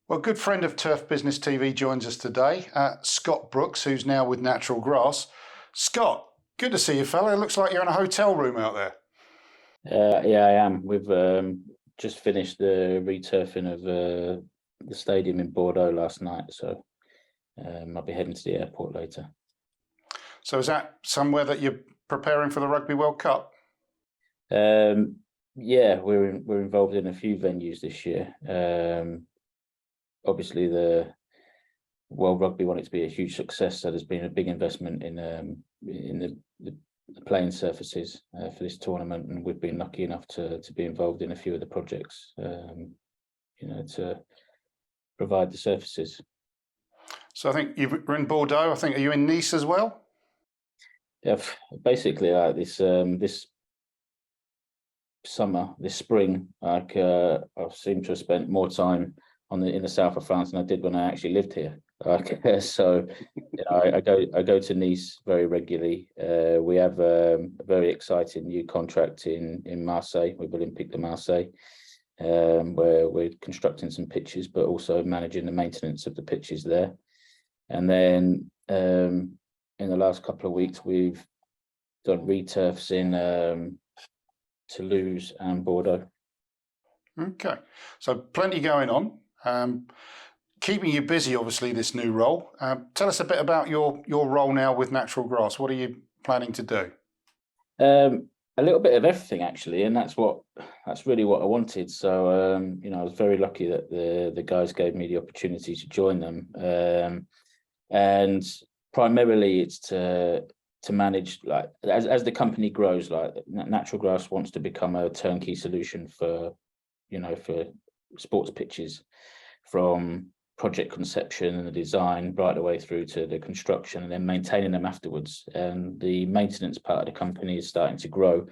Well, a good friend of Turf Business TV joins us today, Scott Brooks, who's now with Natural Grass. Scott, good to see you, fella. It looks like you're in a hotel room out there. Yeah, I am. We've just finished the returfing of the stadium in Bordeaux last night, so I'll be heading to the airport later. So is that somewhere that you're preparing for the Rugby World Cup? Yeah, we're involved in a few venues this year. Obviously, the World Rugby want it to be a huge success, so there's been a big investment in the playing surfaces for this tournament, and we've been lucky enough to be involved in a few of the projects, to provide the surfaces. So I think you're in Bordeaux. I think, are you in Nice as well? Yeah, basically, like this summer, this spring, I seem to have spent more time in the south of France than I did when I actually lived here. So I go to Nice very regularly. We have a very exciting new contract in Marseille with Olympique de Marseille, where we're constructing some pitches, but also managing the maintenance of the pitches there. And then in the last couple of weeks, we've done returfs in Toulouse and Bordeaux. Okay, so plenty going on. Keeping you busy, obviously, this new role. Tell us a bit about your role now with Natural Grass. What are you planning to do? A little bit of everything, actually, and that's really what I wanted. So I was very lucky that the guys gave me the opportunity to join them, and primarily it's to manage, like, as the company grows. Like, Natural Grass wants to become a turnkey solution for sports pitches, from project conception and the design right the way through to the construction and then maintaining them afterwards. And the maintenance part of the company is starting to grow.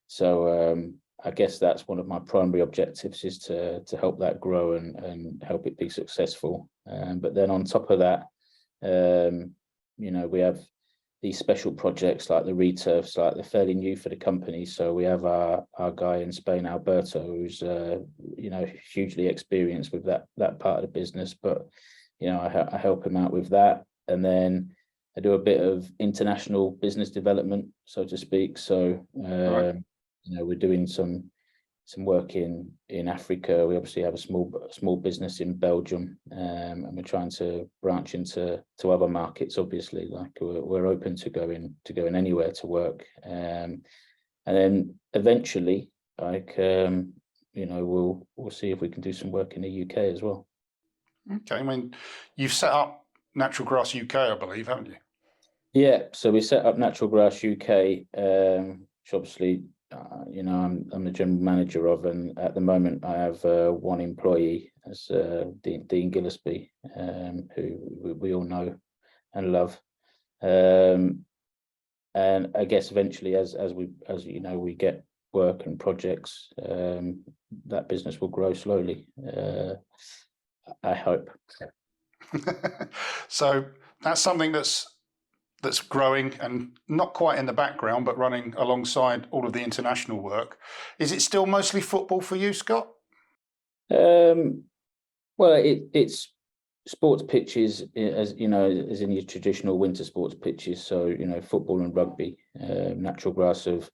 So I guess that's one of my primary objectives, is to help that grow and help it be successful. But then on top of that, we have these special projects like the returfs. Like, they're fairly new for the company. So we have our guy in Spain, Alberto, who's hugely experienced with that part of the business. But I help him out with that, and then I do a bit of international business development, so to speak. So Right. we're doing some work in Africa. We obviously have a small business in Belgium, and we're trying to branch into other markets. Obviously, like, we're open to going anywhere to work, and then eventually, like, we'll see if we can do some work in the UK as well. Okay, I mean, you've set up Natural Grass UK, I believe, haven't you? Yeah, so we set up Natural Grass UK, which obviously, I'm the general manager of, and at the moment I have one employee as Dean Gillespie, who we all know and love. And I guess eventually, as we get work and projects, that business will grow slowly. I hope. So that's something that's growing and not quite in the background, but running alongside all of the international work. Is it still mostly football for you, Scott? Well, it's sports pitches, as you know, as in your traditional winter sports pitches. So football and rugby. Natural Grass have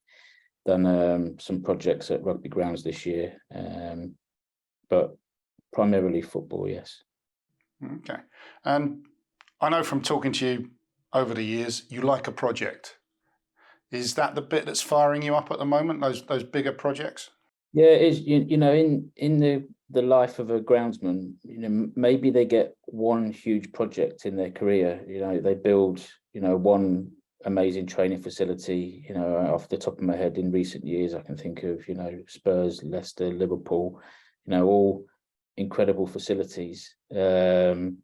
done some projects at rugby grounds this year, but primarily football, yes. Okay, and I know from talking to you over the years, you like a project. Is that the bit that's firing you up at the moment? Those bigger projects? Yeah, it is. In the life of a groundsman, maybe they get one huge project in their career. They build, one amazing training facility. Off the top of my head, in recent years, I can think of, Spurs, Leicester, Liverpool, all incredible facilities. And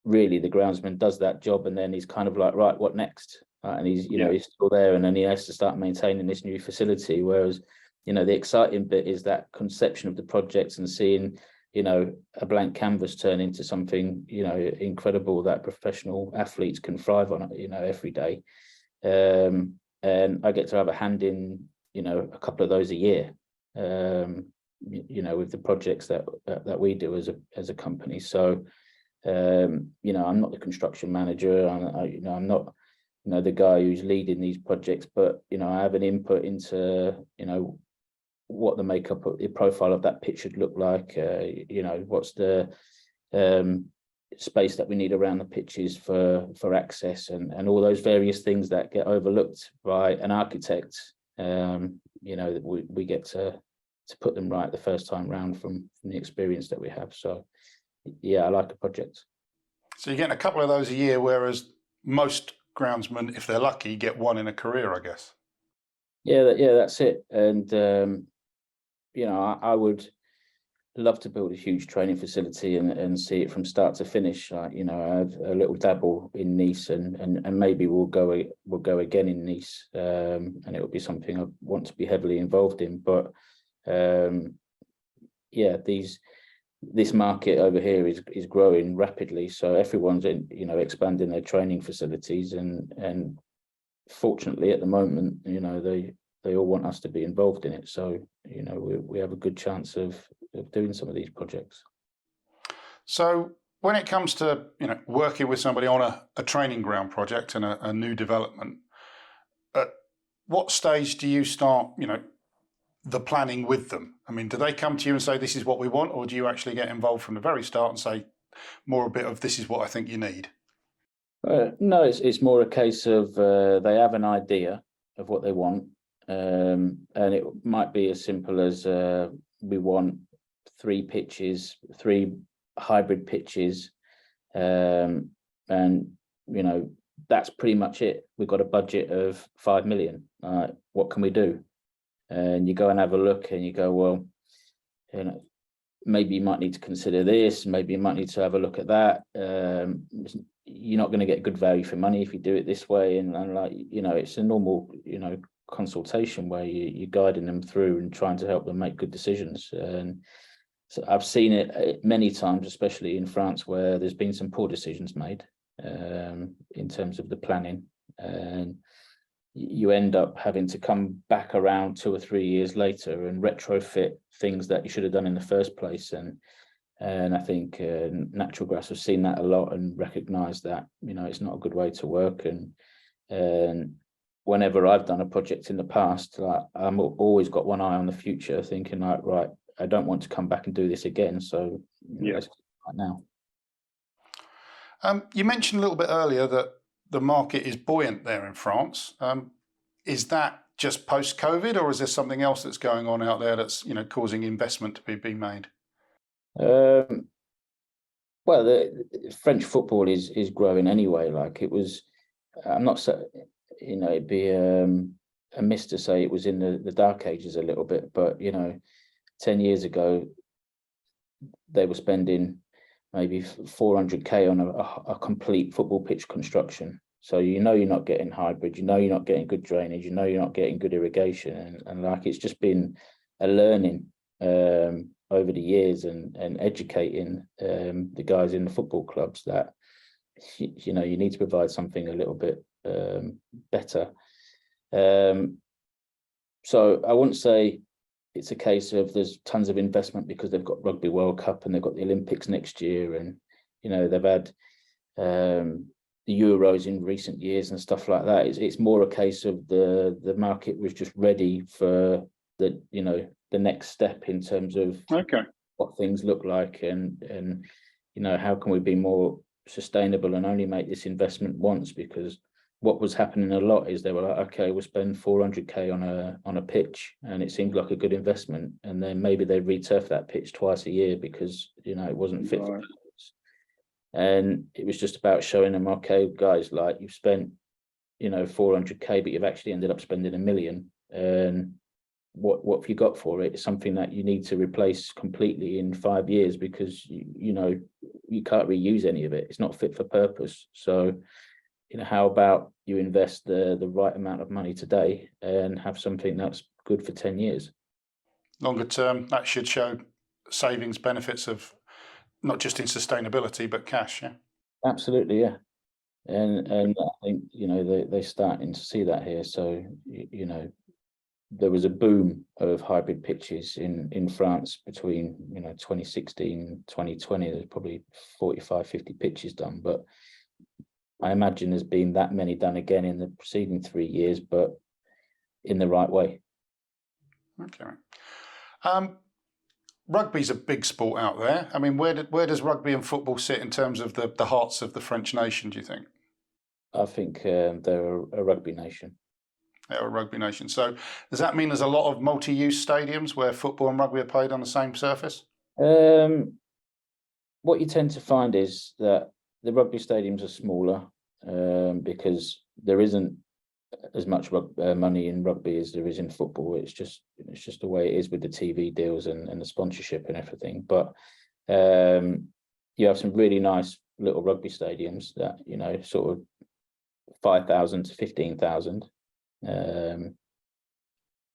really, the groundsman does that job, and then he's kind of like, right, what next? And he's still there, and then he has to start maintaining this new facility. Whereas, the exciting bit is that conception of the projects and seeing, a blank canvas turn into something, incredible that professional athletes can thrive on, every day. And I get to have a hand in, a couple of those a year. you know, with the projects that we do as a company. So, you know, I'm not the construction manager. You know, I'm not, you know, the guy who's leading these projects, but, you know, I have an input into, you know, what the makeup of the profile of that pitch should look like. You know, what's the space that we need around the pitches for access, and all those various things that get overlooked by an architect. You know, that we get to put them right the first time round from the experience that we have. So yeah, I like a project. So you're getting a couple of those a year, whereas most groundsmen, if they're lucky, get one in a career, I guess. Yeah, that's it. And you know, I would love to build a huge training facility and see it from start to finish. Like, you know, I have a little dabble in Nice, and maybe we'll go again in Nice, and it will be something I want to be heavily involved in. But yeah, this market over here is growing rapidly, so everyone's you know, expanding their training facilities, and fortunately at the moment, you know, they all want us to be involved in it. So, you know, we have a good chance of doing some of these projects. So when it comes to, you know, working with somebody on a training ground project and a new development, at what stage do you start, you know, the planning with them? I mean, do they come to you and say, this is what we want, or do you actually get involved from the very start and say more a bit of, this is what I think you need? No, it's more a case of they have an idea of what they want, and it might be as simple as we want 3 pitches, 3 hybrid pitches, and you know, that's pretty much it. We've got a budget of 5 million. What can we do? And you go and have a look, and you go, well, you know, maybe you might need to consider this. Maybe you might need to have a look at that. You're not going to get good value for money if you do it this way. And like, you know, it's a normal, you know, consultation where you're guiding them through and trying to help them make good decisions. And so I've seen it many times, especially in France, where there's been some poor decisions made in terms of the planning, and you end up having to come back around 2 or 3 years later and retrofit things that you should have done in the first place. And I think Natural Grass have seen that a lot and recognised that, you know, it's not a good way to work. And whenever I've done a project in the past, like, I'm always got one eye on the future, thinking like, right, I don't want to come back and do this again. So Yeah. let's do it right now. You mentioned a little bit earlier that the market is buoyant there in France. Is that just post-COVID, or is there something else that's going on out there that's, you know, causing investment to be made? Well, the French football is growing anyway. Like, it was, I'm not so, you know, it'd be amiss to say it was in the dark ages a little bit, but, you know, 10 years ago, they were spending maybe 400k on a complete football pitch construction. So, you know, you're not getting hybrid, you know, you're not getting good drainage, you know, you're not getting good irrigation. And like, it's just been a learning over the years, and educating the guys in the football clubs that, you know, you need to provide something a little bit better. So I wouldn't say it's a case of there's tons of investment because they've got Rugby World Cup and they've got the Olympics next year, and, you know, they've had the Euros in recent years and stuff like that. It's more a case of the market was just ready for the, you know, the next step in terms of what things look like, and you know, how can we be more sustainable and only make this investment once? Because what was happening a lot is they were like, okay, we'll spend 400k on a pitch, and it seemed like a good investment, and then maybe they returf that pitch twice a year because, you know, it wasn't fit for purpose. And it was just about showing them, okay, guys, like, you've spent, you know, 400k, but you've actually ended up spending 1 million, and what have you got for it? It's something that you need to replace completely in 5 years, because you know, you can't reuse any of it. It's not fit for purpose. So, you know, how about you invest the right amount of money today and have something that's good for 10 years? Longer term, that should show savings benefits of not just in sustainability, but cash. Yeah. Absolutely, yeah. And I think, you know, they're starting to see that here. So, you know, there was a boom of hybrid pitches in France between 2016 2020. There's probably 45, 50 pitches done, but I imagine there's been that many done again in the preceding 3 years, but in the right way. Okay. Rugby's a big sport out there. I mean, where does rugby and football sit in terms of the hearts of the French nation, do you think? I think they're a rugby nation. They're a rugby nation. So does that mean there's a lot of multi-use stadiums where football and rugby are played on the same surface? What you tend to find is that the rugby stadiums are smaller because there isn't as much money in rugby as there is in football. It's just the way it is with the TV deals and the sponsorship and everything. But you have some really nice little rugby stadiums that sort of 5,000 to 15,000.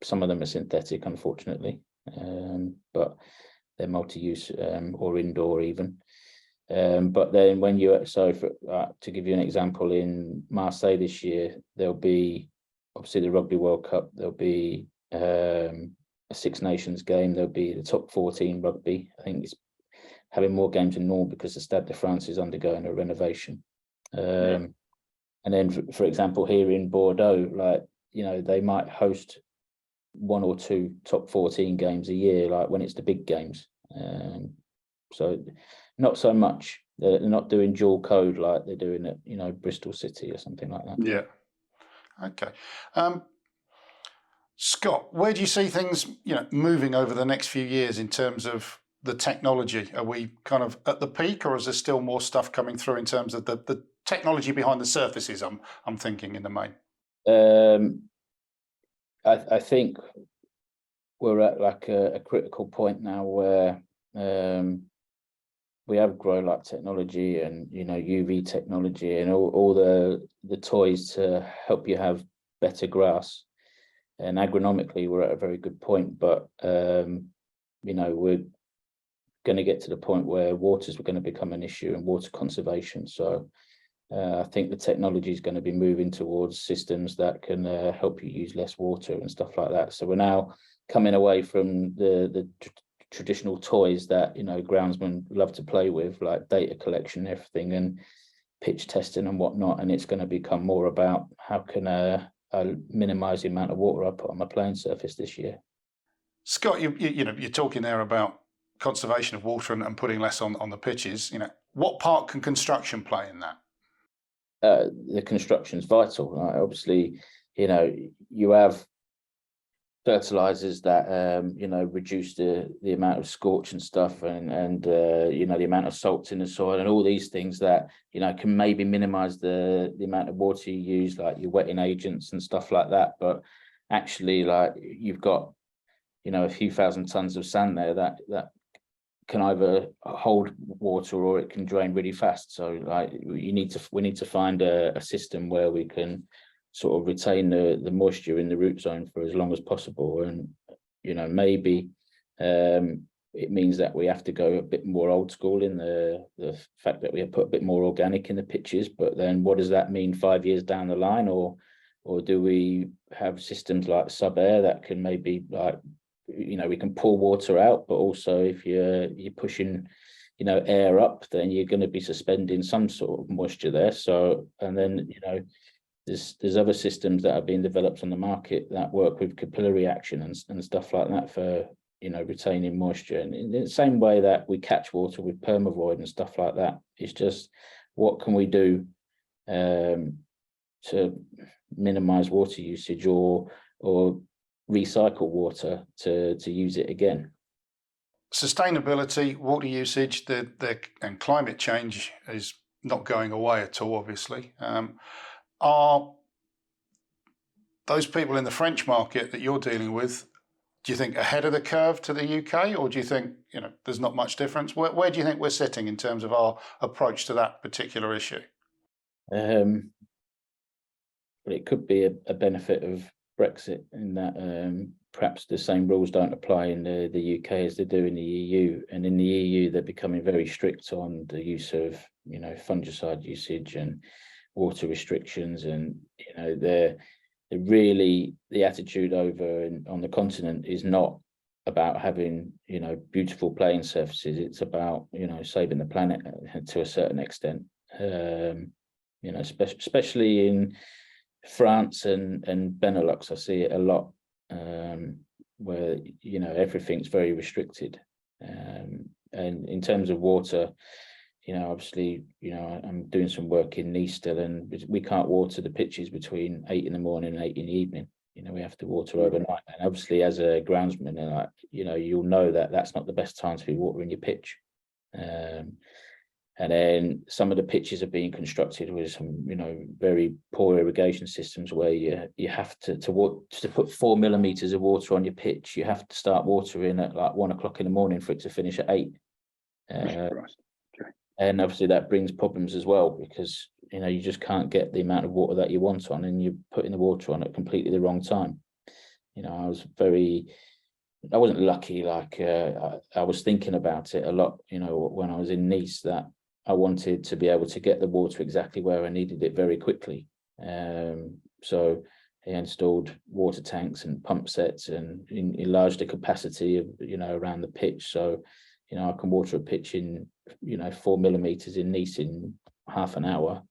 Some of them are synthetic, unfortunately, but they're multi-use or indoor even. But then when to give you an example, in Marseille this year, there'll be obviously the Rugby World Cup, there'll be a Six Nations game, there'll be the top 14 rugby. I think it's having more games than normal because the Stade de France is undergoing a renovation. And then, for example, here in Bordeaux, they might host 1 or 2 top 14 games a year, like when it's the big games. So not so much. They're not doing dual code like they're doing at Bristol City or something like that. Yeah. Okay. Scott, where do you see things moving over the next few years in terms of the technology? Are we kind of at the peak, or is there still more stuff coming through in terms of the technology behind the surfaces? I'm thinking in the main. I think we're at like a critical point now where we have grow light technology and UV technology and all the toys to help you have better grass. And agronomically, we're at a very good point, but we're going to get to the point where waters were going to become an issue and water conservation. So I think the technology is going to be moving towards systems that can help you use less water and stuff like that. So we're now coming away from the traditional toys that groundsmen love to play with, like data collection, everything, and pitch testing and whatnot. And it's going to become more about how can I minimize the amount of water I put on my playing surface this year. Scott, you're talking there about conservation of water and putting less on the pitches. What part can construction play in that? The construction's vital, right? Obviously, you have fertilizers that reduce the amount of scorch and stuff, and the amount of salts in the soil, and all these things that can maybe minimize the amount of water you use, like your wetting agents and stuff like that. But actually, like, you've got a few thousand tons of sand there that can either hold water or it can drain really fast. So like we need to find a system where we can sort of retain the moisture in the root zone for as long as possible. And maybe it means that we have to go a bit more old school in the fact that we have put a bit more organic in the pitches. But then what does that mean 5 years down the line? Or do we have systems like Subair that can maybe, like, we can pull water out, but also if you're pushing air up, then you're going to be suspending some sort of moisture there. So, and then there's other systems that are being developed on the market that work with capillary action and stuff like that for retaining moisture. And in the same way that we catch water with Permavoid and stuff like that, it's just what can we do to minimize water usage or recycle water to use it again. Sustainability, water usage, and climate change is not going away at all, obviously. Are those people in the French market that you're dealing with, do you think ahead of the curve to the UK, or do you think there's not much difference? Where do you think we're sitting in terms of our approach to that particular issue? But it could be a benefit of Brexit in that perhaps the same rules don't apply in the UK as they do in the EU. And in the EU, they're becoming very strict on the use of fungicide usage and water restrictions, and they're really the attitude over on the continent is not about having, beautiful playing surfaces. It's about, saving the planet to a certain extent. Especially in France and Benelux, I see it a lot, where everything's very restricted. And in terms of water, obviously, I'm doing some work in Nice still, and we can't water the pitches between 8 in the morning and 8 in the evening. We have to water overnight. And obviously, as a groundsman, you'll know that that's not the best time to be watering your pitch. And then some of the pitches are being constructed with some, very poor irrigation systems where you have to put 4 millimeters of water on your pitch. You have to start watering at like 1 o'clock in the morning for it to finish at 8. And obviously that brings problems as well, because you just can't get the amount of water that you want on, and you're putting the water on at completely the wrong time. I wasn't lucky. I was thinking about it a lot, when I was in Nice, that I wanted to be able to get the water exactly where I needed it very quickly. So I installed water tanks and pump sets and enlarged the capacity of, around the pitch. So, I can water a pitch in, 4 millimeters in Nice in half an hour.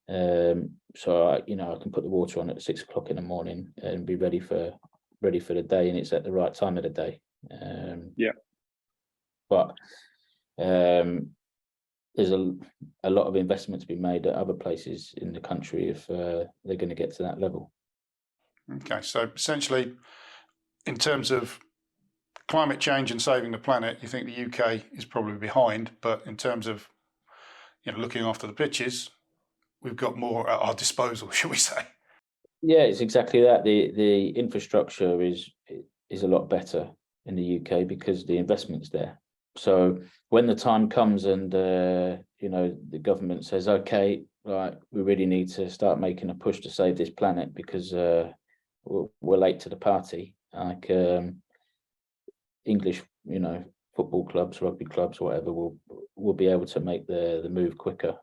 So I can put the water on at 6 o'clock in the morning and be ready for the day, and it's at the right time of the day. But there's a lot of investment to be made at other places in the country if they're going to get to that level. Okay, so essentially, in terms of climate change and saving the planet, you think the UK is probably behind, but in terms of looking after the pitches, we've got more at our disposal, shall we say? Yeah, it's exactly that. The infrastructure is a lot better in the UK because the investment's there. So when the time comes and the government says, okay, right, we really need to start making a push to save this planet because we're late to the party, like English, football clubs, rugby clubs, whatever, will be able to make the move quicker.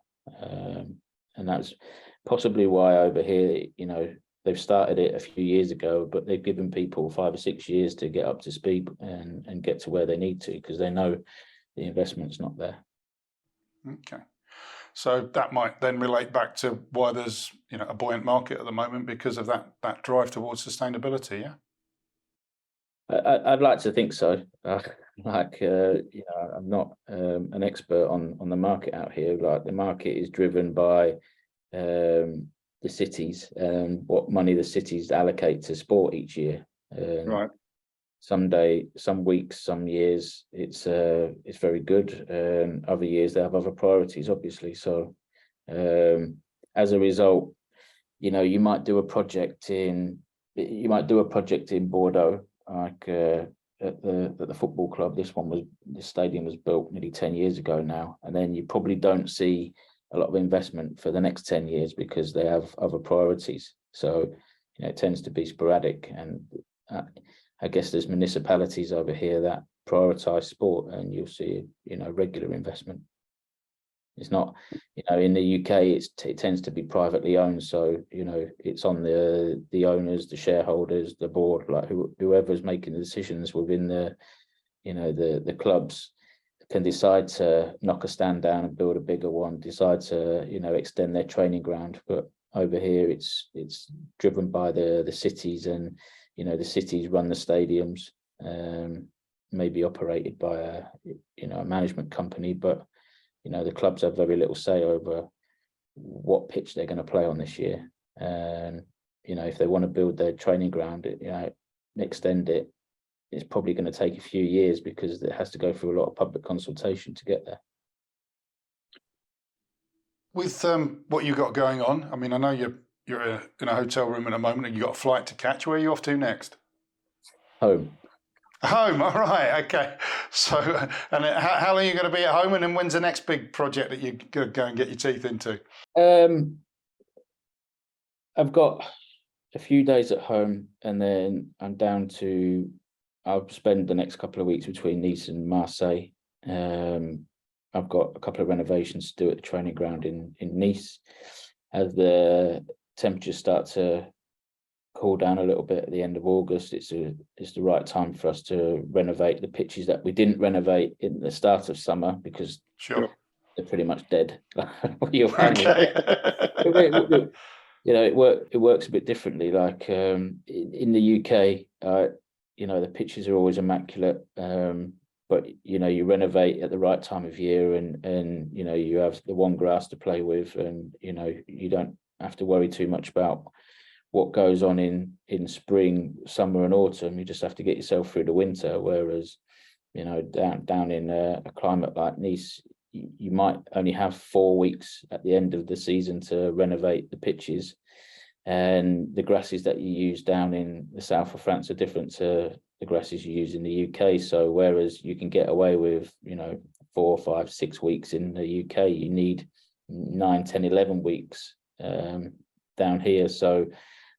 And that's possibly why over here, they've started it a few years ago, but they've given people 5 or 6 years to get up to speed and get to where they need to, because they know the investment's not there. Okay. So that might then relate back to why there's a buoyant market at the moment, because of that drive towards sustainability, yeah? I'd like to think so. I'm not an expert on the market out here. Like, the market is driven by the cities and what money the cities allocate to sport each year. Right. Some weeks, some years, it's very good. Other years they have other priorities, obviously. So as a result, you might do a project in Bordeaux, like at the football club. The stadium was built nearly 10 years ago now, and then you probably don't see a lot of investment for the next 10 years because they have other priorities. So it tends to be sporadic, and I guess there's municipalities over here that prioritize sport, and you'll see regular investment. It's not, in the UK, it tends to be privately owned. So, it's on the owners, the shareholders, the board, like whoever's making the decisions within the clubs can decide to knock a stand down and build a bigger one, decide to, extend their training ground. But over here, it's driven by the cities, and, the cities run the stadiums, maybe operated by a management company, but the clubs have very little say over what pitch they're going to play on this year. And if they want to build their training ground, extend it, it's probably going to take a few years because it has to go through a lot of public consultation to get there. With what you've got going on, I mean, I know you're in a hotel room at the moment and you've got a flight to catch. Where are you off to next? Home. Home, all right, okay. So, and how long are you going to be at home, and then when's the next big project that you're going to go and get your teeth into? I've got a few days at home, and then I'll spend the next couple of weeks between Nice and Marseille. I've got a couple of renovations to do at the training ground in Nice. As the temperatures start to cool down a little bit at the end of August, it's the right time for us to renovate the pitches that we didn't renovate in the start of summer because Sure. they're pretty much dead. You'll find Okay. you know, it works a bit differently. Like in the UK, you know, the pitches are always immaculate. But you know, you renovate at the right time of year, and you know, you have the one grass to play with, and you know, you don't have to worry too much about what goes on in spring, summer, and autumn. You just have to get yourself through the winter. Whereas, you know, down in a climate like Nice, you might only have 4 weeks at the end of the season to renovate the pitches, and the grasses that you use down in the south of France are different to the grasses you use in the UK. So whereas you can get away with, you know, 4, 5, 6 weeks in the UK, you need 9, 10, 11 weeks down here. So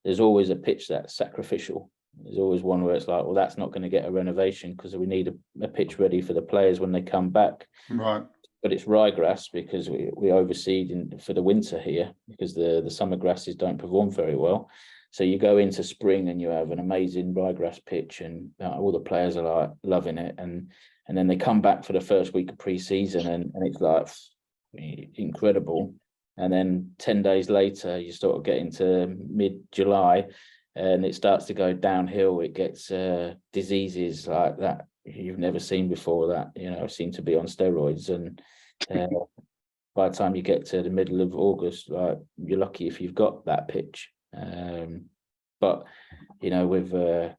there's always a pitch that's sacrificial. There's always one where it's like, well, that's not going to get a renovation because we need a pitch ready for the players when they come back. Right. But it's ryegrass because we overseed for the winter here because the summer grasses don't perform very well. So you go into spring and you have an amazing ryegrass pitch, and all the players are like loving it. And then they come back for the first week of pre-season, and it's like incredible. And then 10 days later, you sort of get into mid-July, and it starts to go downhill. It gets diseases like that you've never seen before that, you know, seem to be on steroids. And by the time you get to the middle of August, like, you're lucky if you've got that pitch. But, you know, with the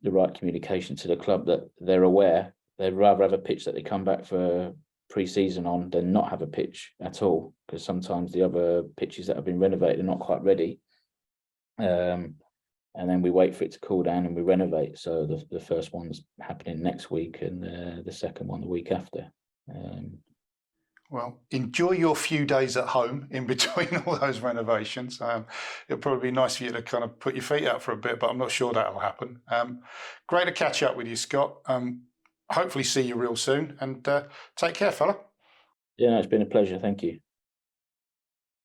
right communication to the club that they're aware, they'd rather have a pitch that they come back for pre-season on than not have a pitch at all, because sometimes the other pitches that have been renovated are not quite ready. And then we wait for it to cool down and we renovate. So the first one's happening next week, and the second one the week after. Well, enjoy your few days at home in between all those renovations. It'll probably be nice for you to kind of put your feet up for a bit, but I'm not sure that'll happen. Great to catch up with you, Scott. Hopefully see you real soon, and take care, fella. Yeah, no, it's been a pleasure. Thank you.